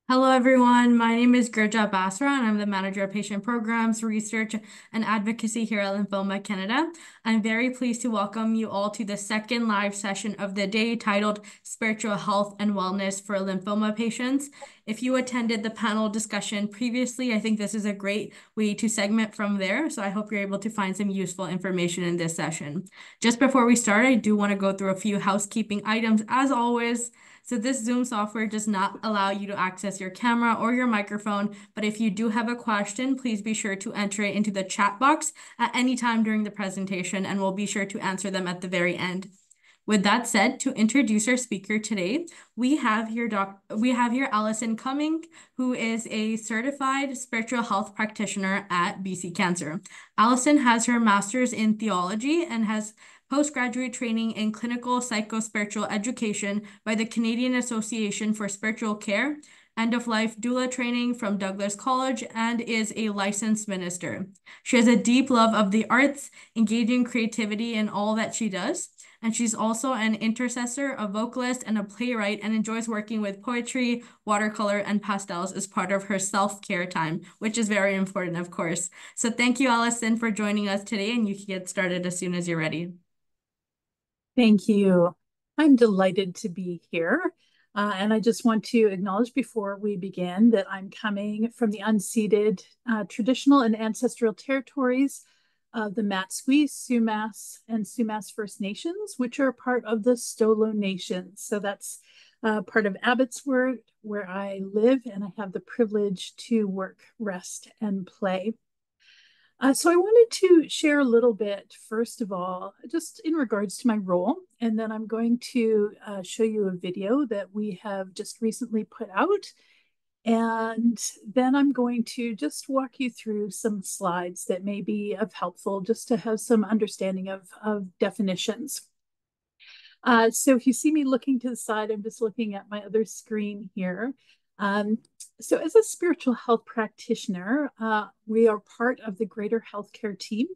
Hello, everyone. My name is Gurja Basra, and I'm the Manager of Patient Programs, Research, and Advocacy here at Lymphoma Canada. I'm very pleased to welcome you all to the second live session of the day titled Spiritual Health and Wellness for Lymphoma Patients. If you attended the panel discussion previously, I think this is a great way to segment from there, so I hope you're able to find some useful information in this session. Just before we start, I do want to go through a few housekeeping items as always. So this Zoom software does not allow you to access your camera or your microphone, but if you do have a question, please be sure to enter it into the chat box at any time during the presentation, and we'll be sure to answer them at the very end. With that said, to introduce our speaker today, we have here Allison Cumming, who is a certified spiritual health practitioner at BC Cancer. Allison has her master's in theology and has postgraduate training in clinical psychospiritual education by the Canadian Association for Spiritual Care, end-of-life doula training from Douglas College, and is a licensed minister. She has a deep love of the arts, engaging creativity in all that she does. And she's also an intercessor, a vocalist, and a playwright, and enjoys working with poetry, watercolor, and pastels as part of her self-care time, which is very important, of course. So thank you, Allison, for joining us today, and you can get started as soon as you're ready. Thank you. I'm delighted to be here. And I just want to acknowledge before we begin that I'm coming from the unceded traditional and ancestral territories of the Matsui, Sumas, and Sumas First Nations, which are part of the Stolo Nation. So that's part of Abbotsford, where I live, and I have the privilege to work, rest, and play. So I wanted to share a little bit, first of all, just in regards to my role, and then I'm going to show you a video that we have just recently put out. And then I'm going to just walk you through some slides that may be of helpful just to have some understanding of definitions. So if you see me looking to the side, I'm just looking at my other screen here. So as a spiritual health practitioner, we are part of the greater healthcare team.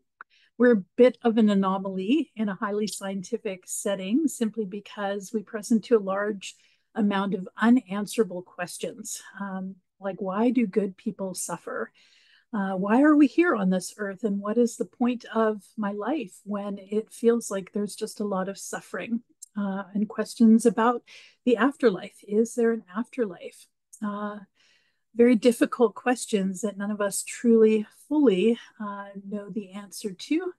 We're a bit of an anomaly in a highly scientific setting simply because we present to a large amount of unanswerable questions, like why do good people suffer? Why are we here on this earth? And what is the point of my life when it feels like there's just a lot of suffering? And questions about the afterlife. Is there an afterlife? Very difficult questions that none of us truly fully know the answer to.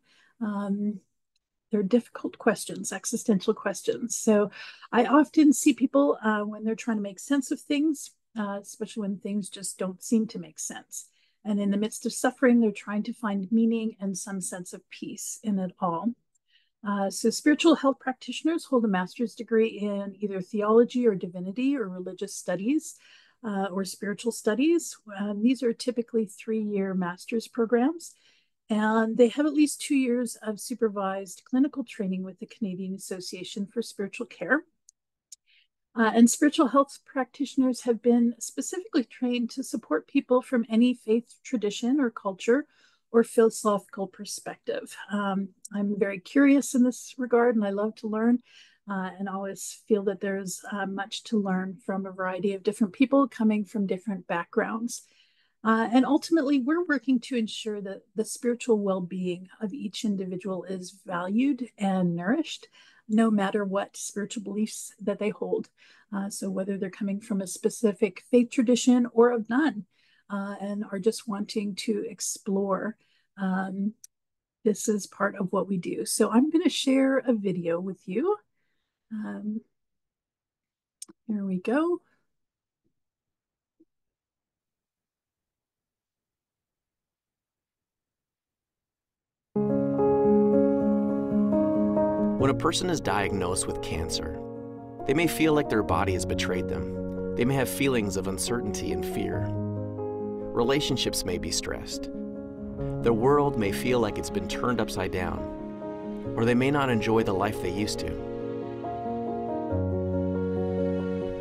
They're difficult questions, existential questions. So I often see people when they're trying to make sense of things, especially when things just don't seem to make sense. And in the midst of suffering, they're trying to find meaning and some sense of peace in it all. So spiritual health practitioners hold a master's degree in either theology or divinity or religious studies or spiritual studies. These are typically 3-year master's programs, and they have at least 2 years of supervised clinical training with the Canadian Association for Spiritual Care. And spiritual health practitioners have been specifically trained to support people from any faith tradition or culture or philosophical perspective. I'm very curious in this regard, and I love to learn and always feel that there's much to learn from a variety of different people coming from different backgrounds. And ultimately, we're working to ensure that the spiritual well-being of each individual is valued and nourished, no matter what spiritual beliefs that they hold. So whether they're coming from a specific faith tradition or of none, and are just wanting to explore. This is part of what we do. So I'm going to share a video with you. Here we go. When a person is diagnosed with cancer, they may feel like their body has betrayed them. They may have feelings of uncertainty and fear. Relationships may be stressed. The world may feel like it's been turned upside down, or they may not enjoy the life they used to.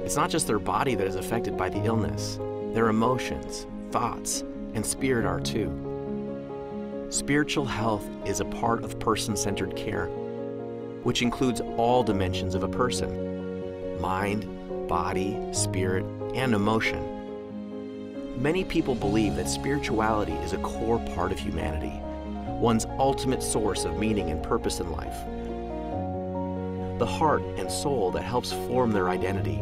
It's not just their body that is affected by the illness. Their emotions, thoughts, and spirit are too. Spiritual health is a part of person-centered care, which includes all dimensions of a person: mind, body, spirit, and emotion. Many people believe that spirituality is a core part of humanity, one's ultimate source of meaning and purpose in life, the heart and soul that helps form their identity.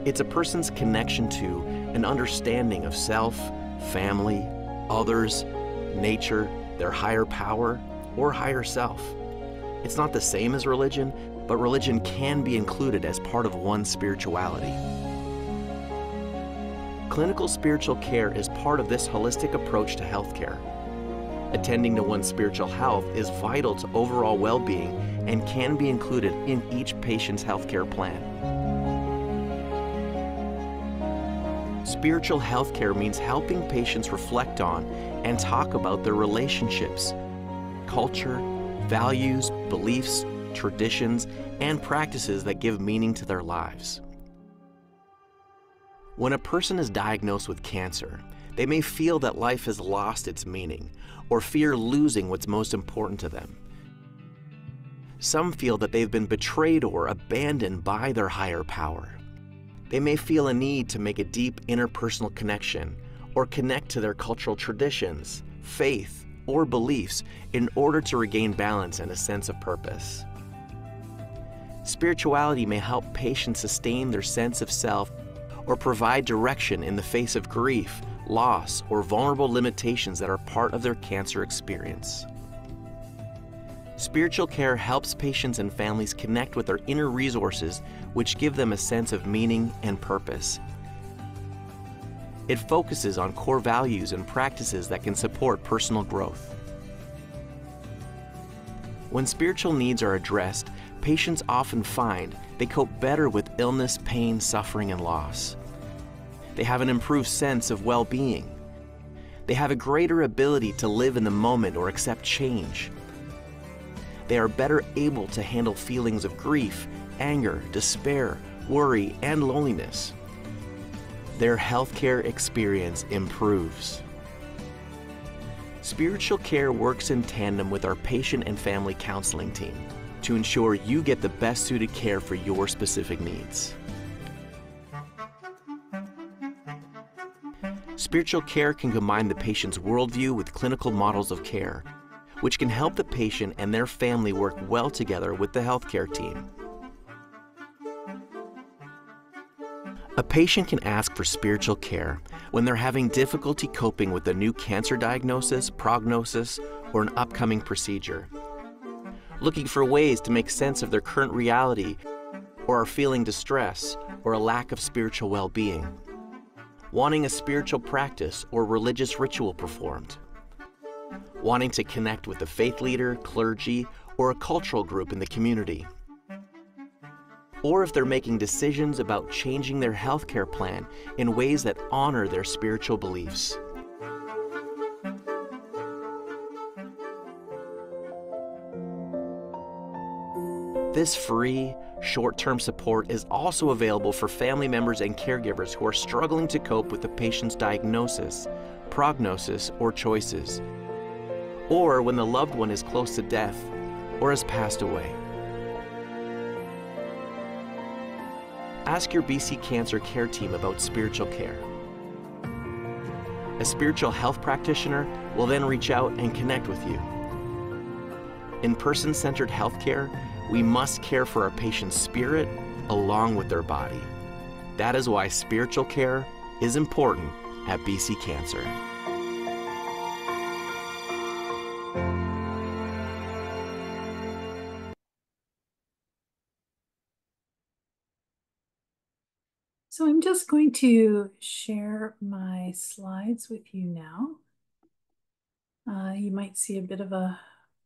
It's a person's connection to an understanding of self, family, others, nature, their higher power, or higher self. It's not the same as religion, but religion can be included as part of one's spirituality. Clinical spiritual care is part of this holistic approach to healthcare. Attending to one's spiritual health is vital to overall well-being and can be included in each patient's healthcare plan. Spiritual healthcare means helping patients reflect on and talk about their relationships, culture, values, beliefs, traditions, and practices that give meaning to their lives. When a person is diagnosed with cancer, they may feel that life has lost its meaning or fear losing what's most important to them. Some feel that they've been betrayed or abandoned by their higher power. They may feel a need to make a deep interpersonal connection or connect to their cultural traditions, faith, or beliefs in order to regain balance and a sense of purpose. Spirituality may help patients sustain their sense of self or provide direction in the face of grief, loss, or vulnerable limitations that are part of their cancer experience. Spiritual care helps patients and families connect with their inner resources, which give them a sense of meaning and purpose. It focuses on core values and practices that can support personal growth. When spiritual needs are addressed, patients often find they cope better with illness, pain, suffering, and loss. They have an improved sense of well-being. They have a greater ability to live in the moment or accept change. They are better able to handle feelings of grief, anger, despair, worry, and loneliness. Their healthcare experience improves. Spiritual care works in tandem with our patient and family counseling team to ensure you get the best suited care for your specific needs. Spiritual care can combine the patient's worldview with clinical models of care, which can help the patient and their family work well together with the healthcare team. A patient can ask for spiritual care when they're having difficulty coping with a new cancer diagnosis, prognosis, or an upcoming procedure, looking for ways to make sense of their current reality, or are feeling distress or a lack of spiritual well-being, wanting a spiritual practice or religious ritual performed, wanting to connect with a faith leader, clergy, or a cultural group in the community, or if they're making decisions about changing their healthcare plan in ways that honor their spiritual beliefs. This free, short-term support is also available for family members and caregivers who are struggling to cope with the patient's diagnosis, prognosis, or choices, or when the loved one is close to death or has passed away. Ask your BC Cancer Care team about spiritual care. A spiritual health practitioner will then reach out and connect with you. In person-centered healthcare, we must care for our patient's spirit along with their body. That is why spiritual care is important at BC Cancer. So I'm just going to share my slides with you now. You might see a bit of a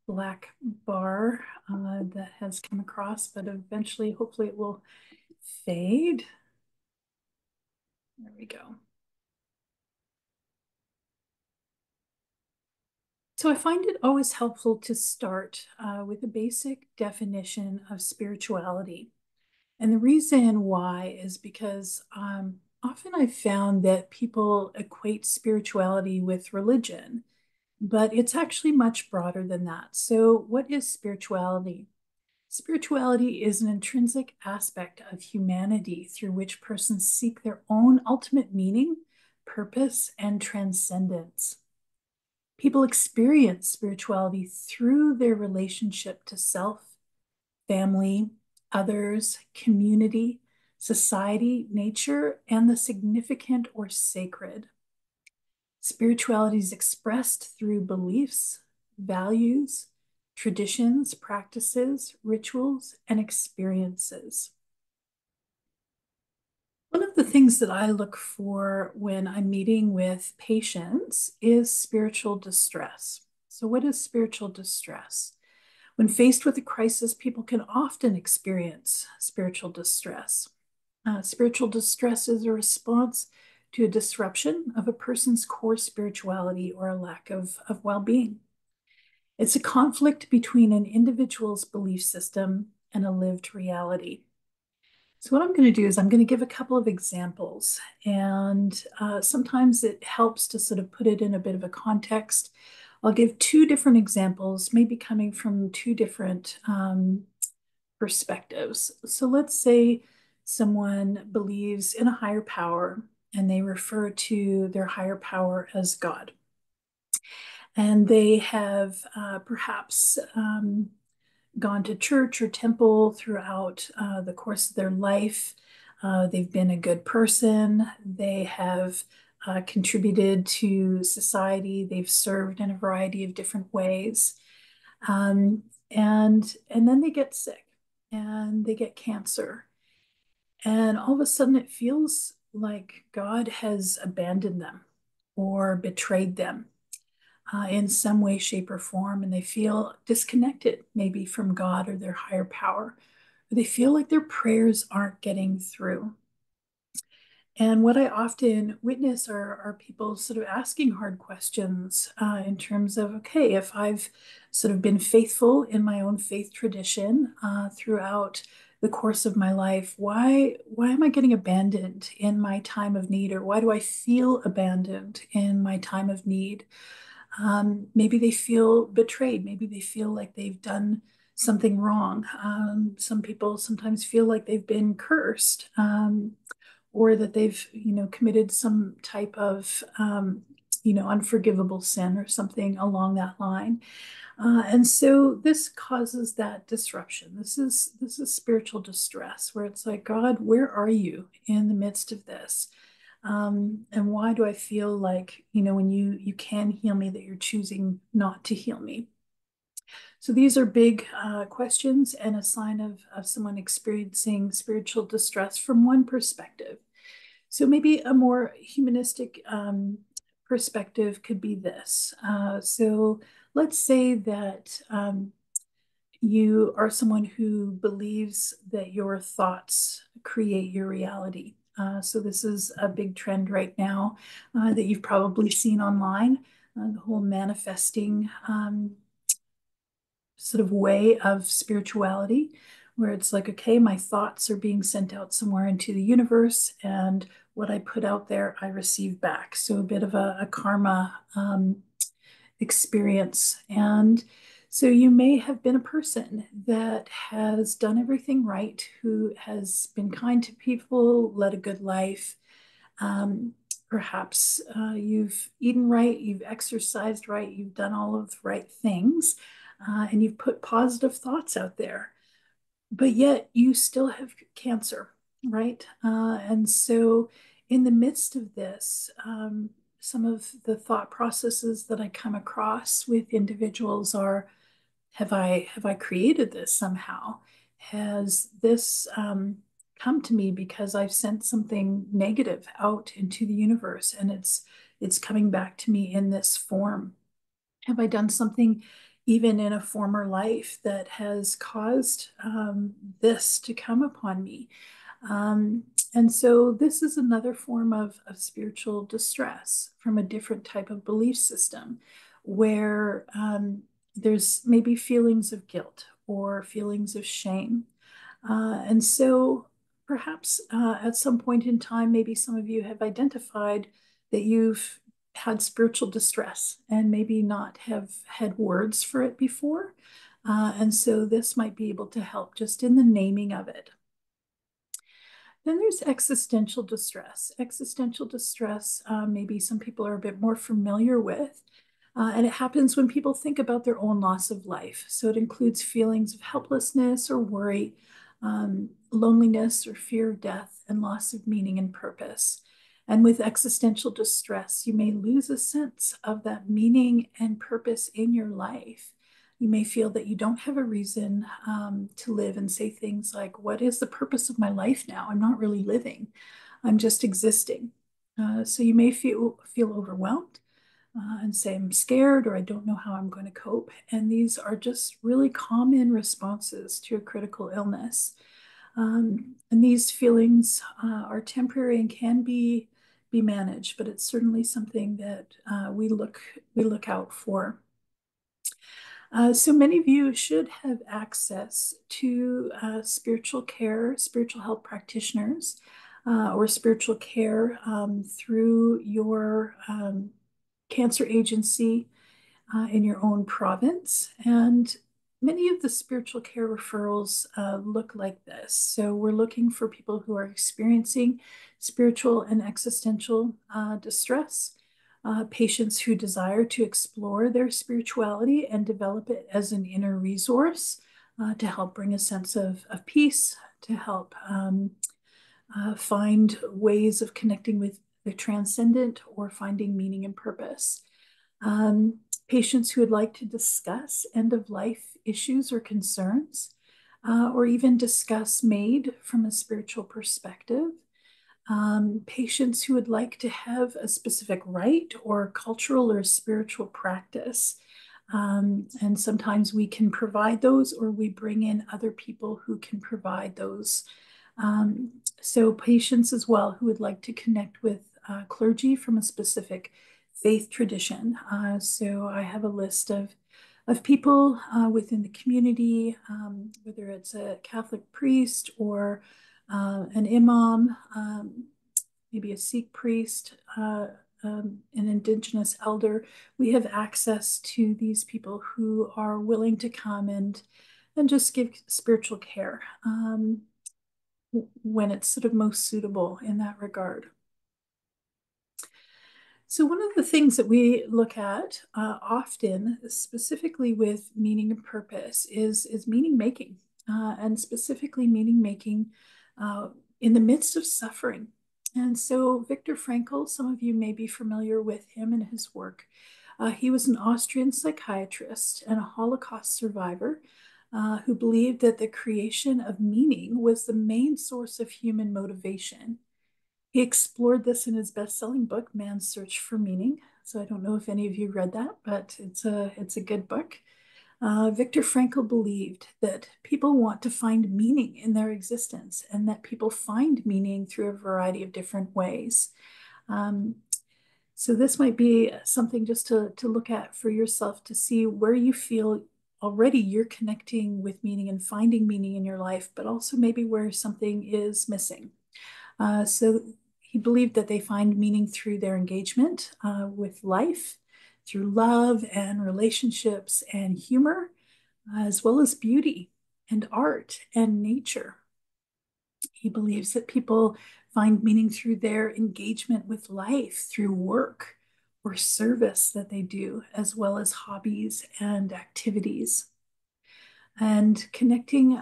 black bar that has come across, but eventually, hopefully it will fade. There we go. So I find it always helpful to start with a basic definition of spirituality. And the reason why is because often I've found that people equate spirituality with religion, but it's actually much broader than that. So what is spirituality? Spirituality is an intrinsic aspect of humanity through which persons seek their own ultimate meaning, purpose, and transcendence. People experience spirituality through their relationship to self, family, others, community, society, nature, and the significant or sacred. Spirituality is expressed through beliefs, values, traditions, practices, rituals, and experiences. One of the things that I look for when I'm meeting with patients is spiritual distress. So, what is spiritual distress? When faced with a crisis, people can often experience spiritual distress. Spiritual distress is a response to a disruption of a person's core spirituality or a lack of well-being. It's a conflict between an individual's belief system and a lived reality. So what I'm going to do is I'm going to give a couple of examples, and sometimes it helps to sort of put it in a bit of a context. I'll give two different examples, maybe coming from two different perspectives. So let's say someone believes in a higher power and they refer to their higher power as God. And they have perhaps gone to church or temple throughout the course of their life. They've been a good person. They have contributed to society. They've served in a variety of different ways. And then they get sick and they get cancer. And all of a sudden it feels like God has abandoned them or betrayed them in some way, shape, or form. And they feel disconnected, maybe from God or their higher power. Or they feel like their prayers aren't getting through. And what I often witness are people sort of asking hard questions in terms of, okay, if I've sort of been faithful in my own faith tradition throughout the course of my life, why am I getting abandoned in my time of need? Or why do I feel abandoned in my time of need? Maybe they feel betrayed. Maybe they feel like they've done something wrong. Some people sometimes feel like they've been cursed. Or that they've, committed some type of, unforgivable sin or something along that line. And so this causes that disruption. This is spiritual distress where it's like, God, where are you in the midst of this? And why do I feel like, when you can heal me, that you're choosing not to heal me? So these are big questions and a sign of someone experiencing spiritual distress from one perspective. So maybe a more humanistic perspective could be this. So let's say that you are someone who believes that your thoughts create your reality. So this is a big trend right now that you've probably seen online, the whole manifesting sort of way of spirituality, where it's like, okay, my thoughts are being sent out somewhere into the universe, and what I put out there, I receive back. So a bit of a karma experience. And so you may have been a person that has done everything right, who has been kind to people, led a good life. Perhaps you've eaten right, you've exercised right, you've done all of the right things, and you've put positive thoughts out there, but yet you still have cancer, right? And so in the midst of this, some of the thought processes that I come across with individuals are, have I created this somehow? Has this come to me because I've sent something negative out into the universe and it's coming back to me in this form? Have I done something even in a former life that has caused this to come upon me? And so this is another form of spiritual distress from a different type of belief system where there's maybe feelings of guilt or feelings of shame. And so perhaps at some point in time, maybe some of you have identified that you've had spiritual distress and maybe not have had words for it before. And so this might be able to help just in the naming of it. Then there's existential distress. Existential distress, maybe some people are a bit more familiar with, and it happens when people think about their own loss of life. So it includes feelings of helplessness or worry, loneliness or fear of death, and loss of meaning and purpose. And with existential distress, you may lose a sense of that meaning and purpose in your life. You may feel that you don't have a reason to live and say things like, what is the purpose of my life now? I'm not really living. I'm just existing. So you may feel overwhelmed and say, I'm scared or I don't know how I'm going to cope. And these are just really common responses to a critical illness. And these feelings are temporary and can be managed, but it's certainly something that we look out for. So many of you should have access to spiritual care, spiritual health practitioners, or spiritual care through your cancer agency in your own province. And many of the spiritual care referrals look like this. So we're looking for people who are experiencing spiritual and existential distress, patients who desire to explore their spirituality and develop it as an inner resource to help bring a sense of peace, to help find ways of connecting with the transcendent or finding meaning and purpose. Patients who would like to discuss end-of-life issues or concerns, or even discuss MAID from a spiritual perspective. Patients who would like to have a specific rite or cultural or spiritual practice. And sometimes we can provide those, or we bring in other people who can provide those. So patients as well who would like to connect with clergy from a specific faith tradition. So I have a list of people within the community, whether it's a Catholic priest or an imam, maybe a Sikh priest, an Indigenous elder. We have access to these people who are willing to come and just give spiritual care when it's sort of most suitable in that regard. So one of the things that we look at often, specifically with meaning and purpose, is meaning making, and specifically meaning making in the midst of suffering. And so Viktor Frankl, some of you may be familiar with him and his work. He was an Austrian psychiatrist and a Holocaust survivor who believed that the creation of meaning was the main source of human motivation. He explored this in his best-selling book, Man's Search for Meaning. So I don't know if any of you read that, but it's a good book. Viktor Frankl believed that people want to find meaning in their existence and that people find meaning through a variety of different ways. So this might be something just to look at for yourself to see where you feel already you're connecting with meaning and finding meaning in your life, but also maybe where something is missing. So he believed that they find meaning through their engagement with life, through love and relationships and humor, as well as beauty and art and nature. He believes that people find meaning through their engagement with life, through work or service that they do, as well as hobbies and activities. And connecting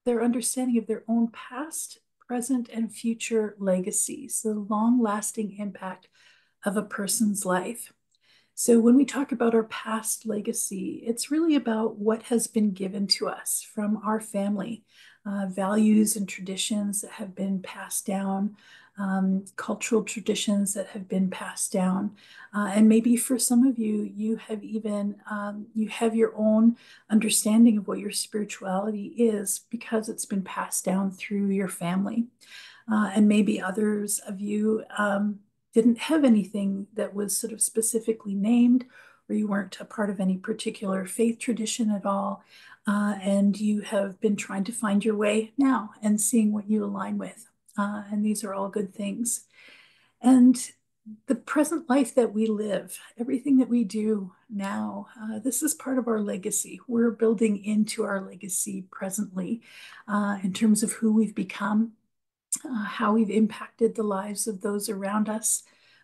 their understanding of their own past, present, and future legacies, the long-lasting impact of a person's life. So when we talk about our past legacy, it's really about what has been given to us from our family, values and traditions that have been passed down, cultural traditions that have been passed down. And maybe for some of you, you have even, you have your own understanding of what your spirituality is because it's been passed down through your family. And maybe others of you didn't have anything that was sort of specifically named, or you weren't a part of any particular faith tradition at all. And you have been trying to find your way now and seeing what you align with. And these are all good things. And the present life that we live, everything that we do now, this is part of our legacy. We're building into our legacy presently in terms of who we've become, how we've impacted the lives of those around us,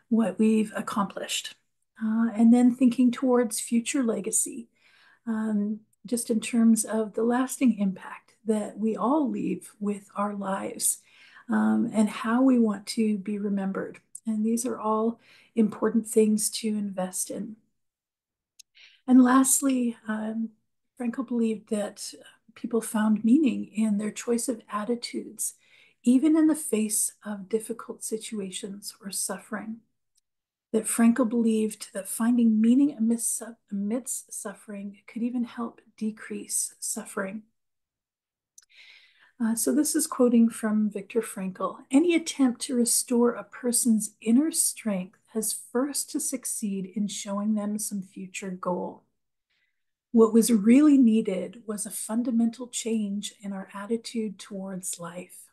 what we've accomplished, and then thinking towards future legacy, just in terms of the lasting impact that we all leave with our lives, and how we want to be remembered. And these are all important things to invest in. And lastly, Frankl believed that people found meaning in their choice of attitudes, even in the face of difficult situations or suffering. That Frankl believed that finding meaning amidst suffering could even help decrease suffering. So this is quoting from Viktor Frankl. Any attempt to restore a person's inner strength has first to succeed in showing them some future goal. What was really needed was a fundamental change in our attitude towards life.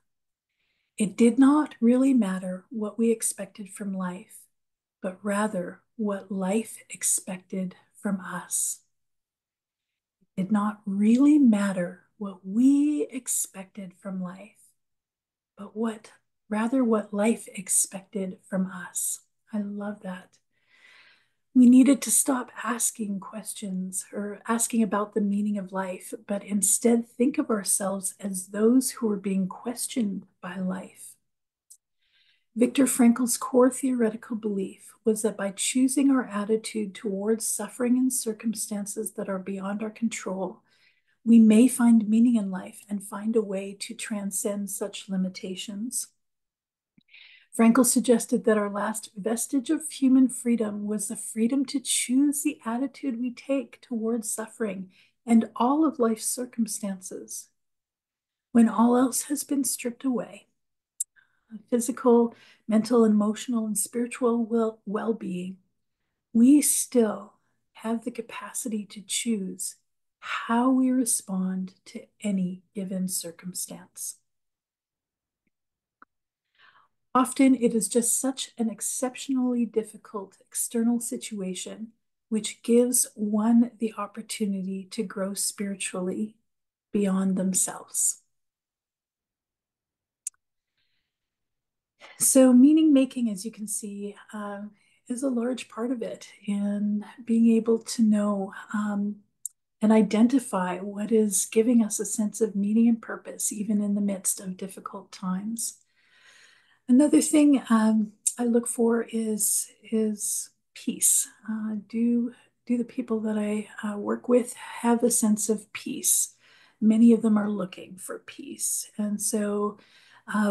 It did not really matter what we expected from life, but rather what life expected from us. It did not really matter what we expected from life, but what life expected from us. I love that. We needed to stop asking questions or asking about the meaning of life, but instead think of ourselves as those who are being questioned by life. Viktor Frankl's core theoretical belief was that by choosing our attitude towards suffering and circumstances that are beyond our control, we may find meaning in life and find a way to transcend such limitations. Frankl suggested that our last vestige of human freedom was the freedom to choose the attitude we take towards suffering and all of life's circumstances. When all else has been stripped away, physical, mental, emotional, and spiritual well-being, we still have the capacity to choose how we respond to any given circumstance. Often it is just such an exceptionally difficult external situation which gives one the opportunity to grow spiritually beyond themselves. So meaning making, as you can see, is a large part of it in being able to know and identify what is giving us a sense of meaning and purpose, even in the midst of difficult times. Another thing I look for is peace. Do the people that I work with have a sense of peace? Many of them are looking for peace. And so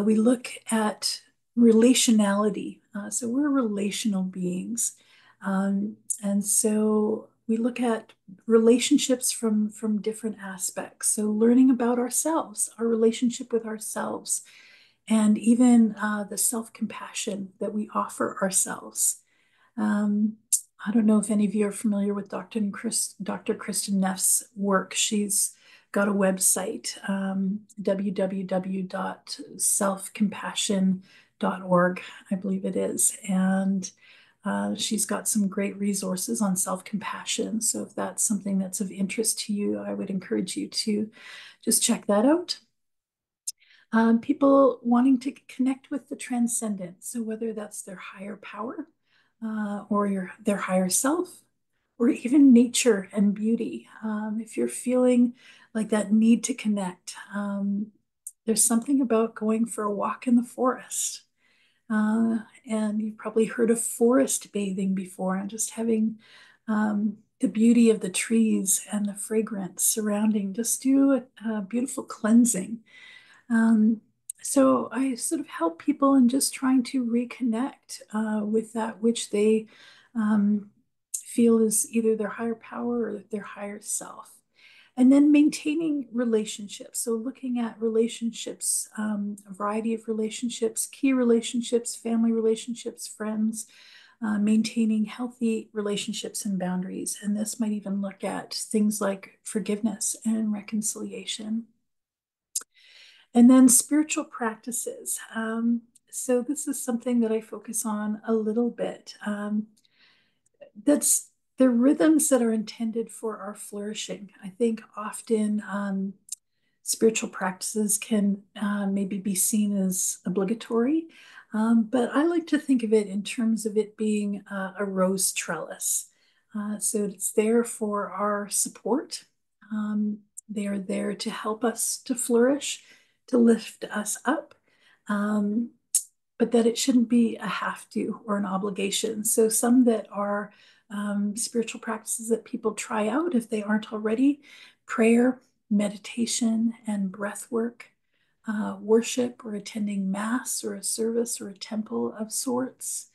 we look at relationality. So we're relational beings. And so we look at relationships from different aspects. So learning about ourselves, our relationship with ourselves, and even the self-compassion that we offer ourselves. I don't know if any of you are familiar with Dr. Kristen Neff's work. She's got a website, www.selfcompassion.org, I believe it is. And she's got some great resources on self-compassion. So if that's something that's of interest to you, I would encourage you to just check that out. People wanting to connect with the transcendent. So whether that's their higher power or their higher self, or even nature and beauty. If you're feeling like that need to connect, there's something about going for a walk in the forest. And you've probably heard of forest bathing before, and just having the beauty of the trees and the fragrance surrounding, just do a beautiful cleansing. So I sort of help people in just trying to reconnect with that which they feel is either their higher power or their higher self. And then maintaining relationships. So looking at relationships, a variety of relationships, key relationships, family relationships, friends, maintaining healthy relationships and boundaries. And this might even look at things like forgiveness and reconciliation. And then spiritual practices. So this is something that I focus on a little bit. That's the rhythms that are intended for our flourishing. I think often spiritual practices can maybe be seen as obligatory, but I like to think of it in terms of it being a rose trellis. So it's there for our support. They are there to help us to flourish, to lift us up. Um, but that it shouldn't be a have to or an obligation. So some that are spiritual practices that people try out if they aren't already: prayer, meditation, and breath work, worship or attending mass or a service or a temple of sorts,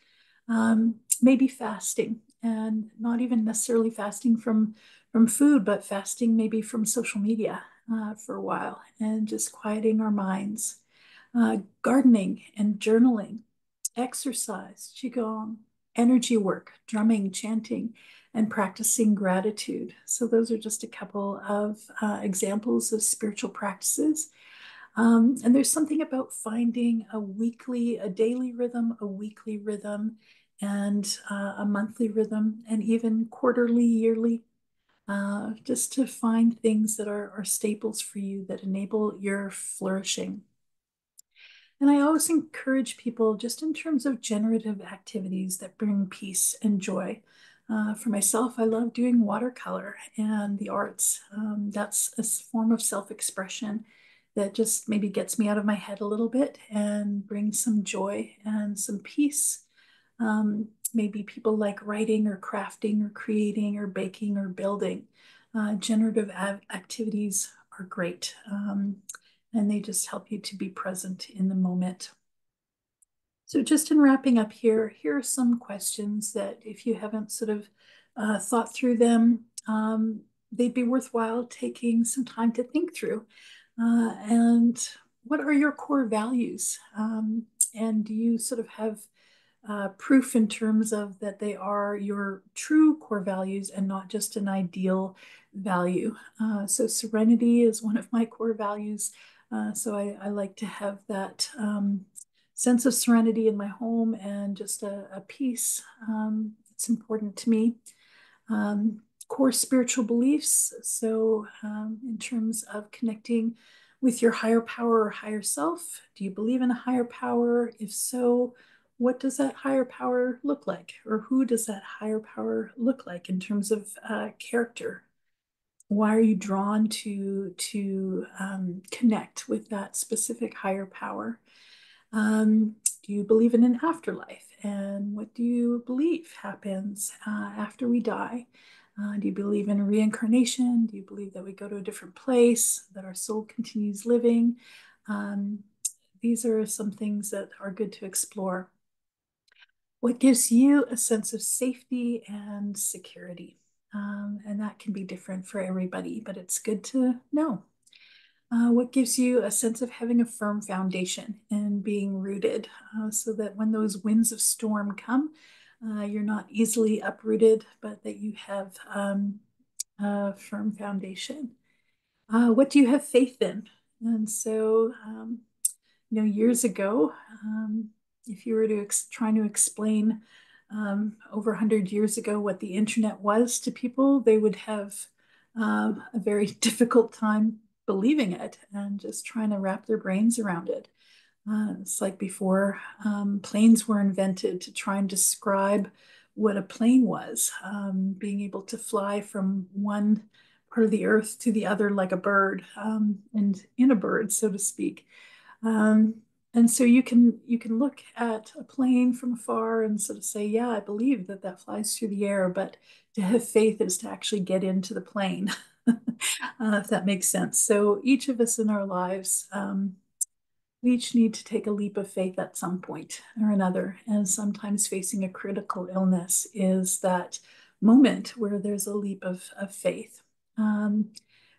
maybe fasting, and not even necessarily fasting from food, but fasting maybe from social media for a while and just quieting our minds. Gardening and journaling, exercise, qigong, energy work, drumming, chanting, and practicing gratitude. So those are just a couple of examples of spiritual practices. And there's something about finding a daily rhythm, a weekly rhythm, and a monthly rhythm, and even quarterly, yearly, just to find things that are staples for you that enable your flourishing. And I always encourage people just in terms of generative activities that bring peace and joy. For myself, I love doing watercolor and the arts. That's a form of self-expression that just maybe gets me out of my head a little bit and brings some joy and some peace. Maybe people like writing or crafting or creating or baking or building. Generative activities are great. And they just help you to be present in the moment. So just in wrapping up here are some questions that if you haven't sort of thought through them, they'd be worthwhile taking some time to think through. And what are your core values? And do you sort of have proof in terms of that they are your true core values and not just an ideal value? So serenity is one of my core values. So I like to have that sense of serenity in my home and just a peace. It's important to me. Core spiritual beliefs. So in terms of connecting with your higher power or higher self, do you believe in a higher power? If so, what does that higher power look like? Or who does that higher power look like in terms of character? Why are you drawn to connect with that specific higher power? Do you believe in an afterlife? And what do you believe happens after we die? Do you believe in reincarnation? Do you believe that we go to a different place, that our soul continues living? These are some things that are good to explore. What gives you a sense of safety and security? And that can be different for everybody, but it's good to know. What gives you a sense of having a firm foundation and being rooted so that when those winds of storm come, you're not easily uprooted, but that you have a firm foundation. What do you have faith in? And so, years ago, if you were to trying to explain over 100 years ago what the internet was to people, they would have a very difficult time believing it and just trying to wrap their brains around it. It's like before planes were invented, to try and describe what a plane was, being able to fly from one part of the earth to the other like a bird, and in a bird, so to speak. Um, and so you can look at a plane from afar and sort of say, yeah, I believe that that flies through the air, but to have faith is to actually get into the plane, if that makes sense. So each of us in our lives, we each need to take a leap of faith at some point or another. And sometimes facing a critical illness is that moment where there's a leap of faith.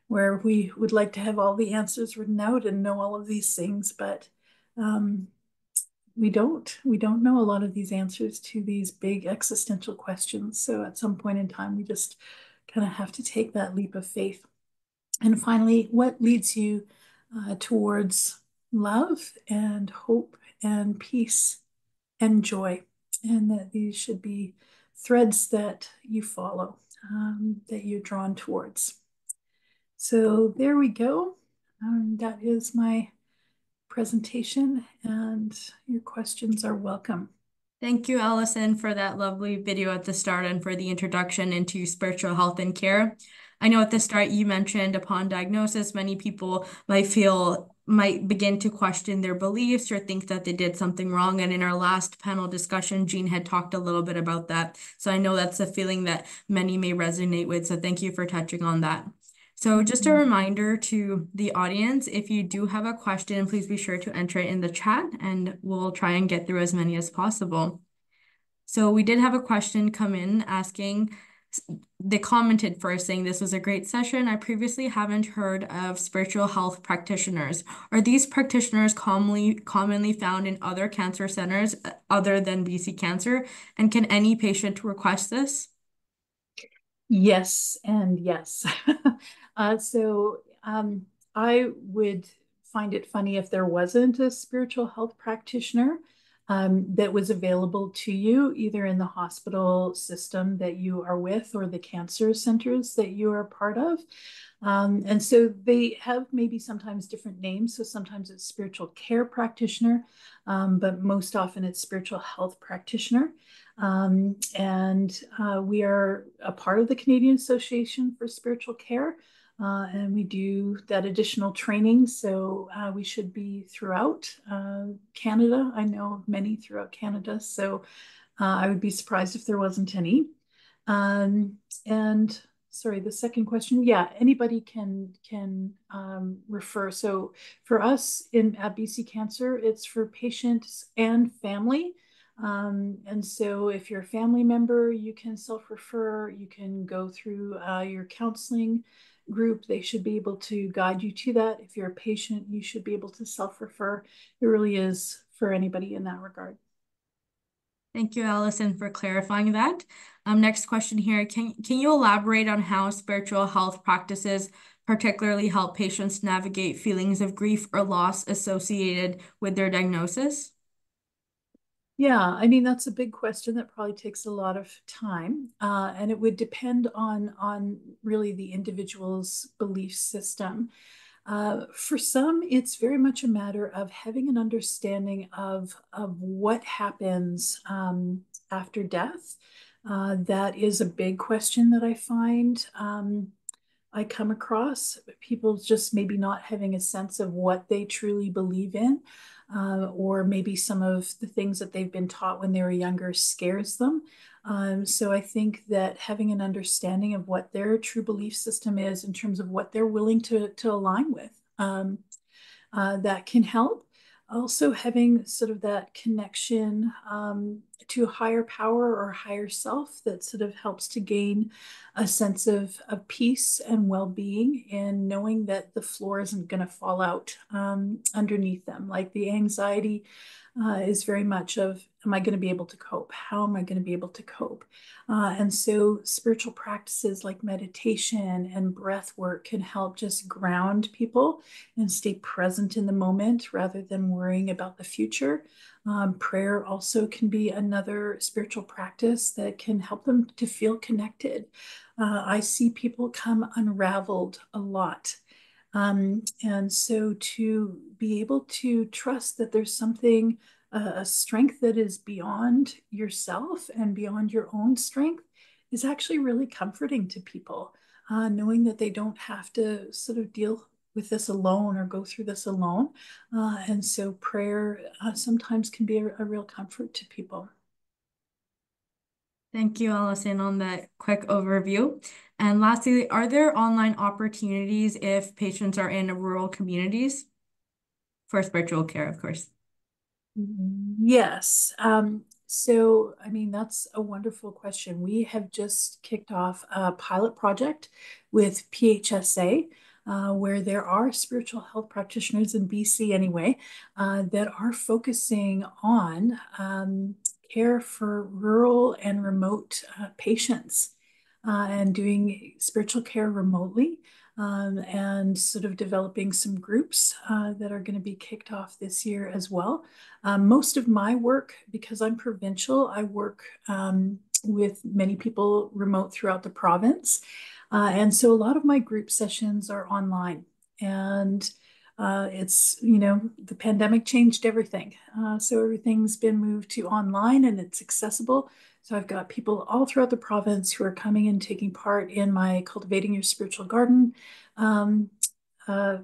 Where we would like to have all the answers written out and know all of these things, but we don't. We don't know a lot of these answers to these big existential questions. So at some point in time, we just kind of have to take that leap of faith. And finally, what leads you towards love and hope and peace and joy, and that these should be threads that you follow, that you're drawn towards. So there we go. That is my presentation, and your questions are welcome. Thank you, Allison, for that lovely video at the start and for the introduction into spiritual health and care. I know at the start you mentioned upon diagnosis, many people might begin to question their beliefs or think that they did something wrong. And in our last panel discussion, Jean had talked a little bit about that. So I know that's a feeling that many may resonate with. So thank you for touching on that. So just a reminder to the audience, if you do have a question, please be sure to enter it in the chat and we'll try and get through as many as possible. So we did have a question come in asking, they commented first saying this was a great session. I previously haven't heard of spiritual health practitioners. Are these practitioners commonly found in other cancer centers other than BC Cancer? And can any patient request this? Yes, and yes. I would find it funny if there wasn't a spiritual health practitioner that was available to you, either in the hospital system that you are with or the cancer centers that you are part of. And so they have maybe sometimes different names. So sometimes it's spiritual care practitioner, but most often it's spiritual health practitioner. We are a part of the Canadian Association for Spiritual Care, and we do that additional training. So we should be throughout Canada. I know of many throughout Canada, so I would be surprised if there wasn't any. And sorry, the second question, yeah, anybody can refer. So for us at BC Cancer, it's for patients and family. And so if you're a family member, you can self-refer, you can go through your counseling group. They should be able to guide you to that. If you're a patient, you should be able to self-refer. It really is for anybody in that regard. Thank you, Allison, for clarifying that. Next question here. Can you elaborate on how spiritual health practices particularly help patients navigate feelings of grief or loss associated with their diagnosis? Yeah, I mean, that's a big question that probably takes a lot of time. And it would depend on really the individual's belief system. For some, it's very much a matter of having an understanding of what happens after death. That is a big question that I find I come across. People just maybe not having a sense of what they truly believe in, or maybe some of the things that they've been taught when they were younger scares them. So I think that having an understanding of what their true belief system is in terms of what they're willing to align with, that can help. Also having sort of that connection to a higher power or higher self that sort of helps to gain a sense of peace and well-being, and knowing that the floor isn't going to fall out underneath them. Like the anxiety is very much of, am I going to be able to cope? How am I going to be able to cope? And so spiritual practices like meditation and breath work can help just ground people and stay present in the moment rather than worrying about the future. Prayer also can be another spiritual practice that can help them to feel connected. I see people come unraveled a lot. And so to be able to trust that there's something, a strength that is beyond yourself and beyond your own strength, is actually really comforting to people, knowing that they don't have to sort of deal with this alone or go through this alone. And so prayer sometimes can be a real comfort to people. Thank you, Allison, on that quick overview. And lastly, are there online opportunities if patients are in rural communities for spiritual care, of course? Yes. So, I mean, that's a wonderful question. We have just kicked off a pilot project with PHSA, where there are spiritual health practitioners in BC anyway, that are focusing on care for rural and remote patients, and doing spiritual care remotely. and sort of developing some groups that are going to be kicked off this year as well. Most of my work, because I'm provincial, I work with many people remote throughout the province. And so a lot of my group sessions are online. And the pandemic changed everything. So everything's been moved to online and it's accessible. So I've got people all throughout the province who are coming and taking part in my Cultivating Your Spiritual Garden um, uh,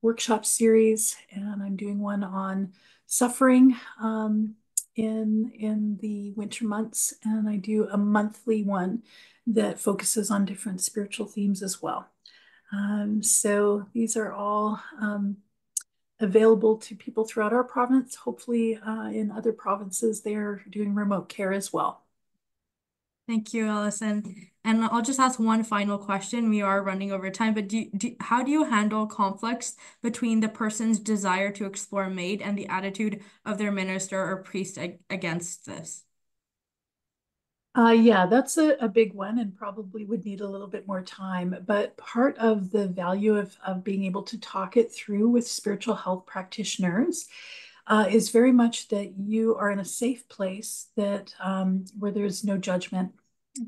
workshop series. And I'm doing one on suffering in the winter months. And I do a monthly one that focuses on different spiritual themes as well. So these are all available to people throughout our province. Hopefully, in other provinces, they're doing remote care as well. Thank you, Allison. And I'll just ask one final question. We are running over time, but how do you handle conflicts between the person's desire to explore MAID and the attitude of their minister or priest against this? Yeah, that's a big one and probably would need a little bit more time. But part of the value of being able to talk it through with spiritual health practitioners is very much that you are in a safe place that where there's no judgment,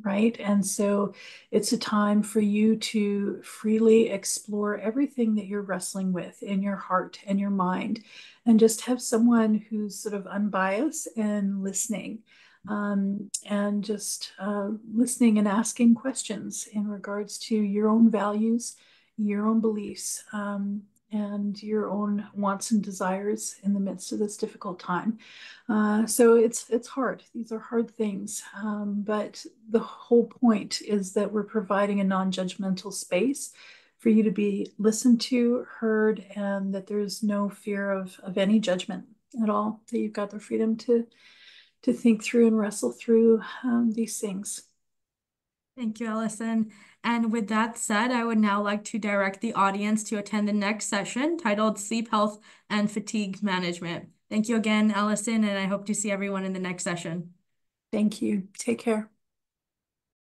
right? And so it's a time for you to freely explore everything that you're wrestling with in your heart and your mind, and just have someone who's sort of unbiased and listening and just listening and asking questions in regards to your own values, your own beliefs, and your own wants and desires in the midst of this difficult time. So it's hard. These are hard things, but the whole point is that we're providing a non-judgmental space for you to be listened to, heard, and that there's no fear of any judgment at all. That you've got the freedom to think through and wrestle through these things. Thank you, Allison. And with that said, I would now like to direct the audience to attend the next session titled Sleep Health and Fatigue Management. Thank you again, Allison, and I hope to see everyone in the next session. Thank you. Take care.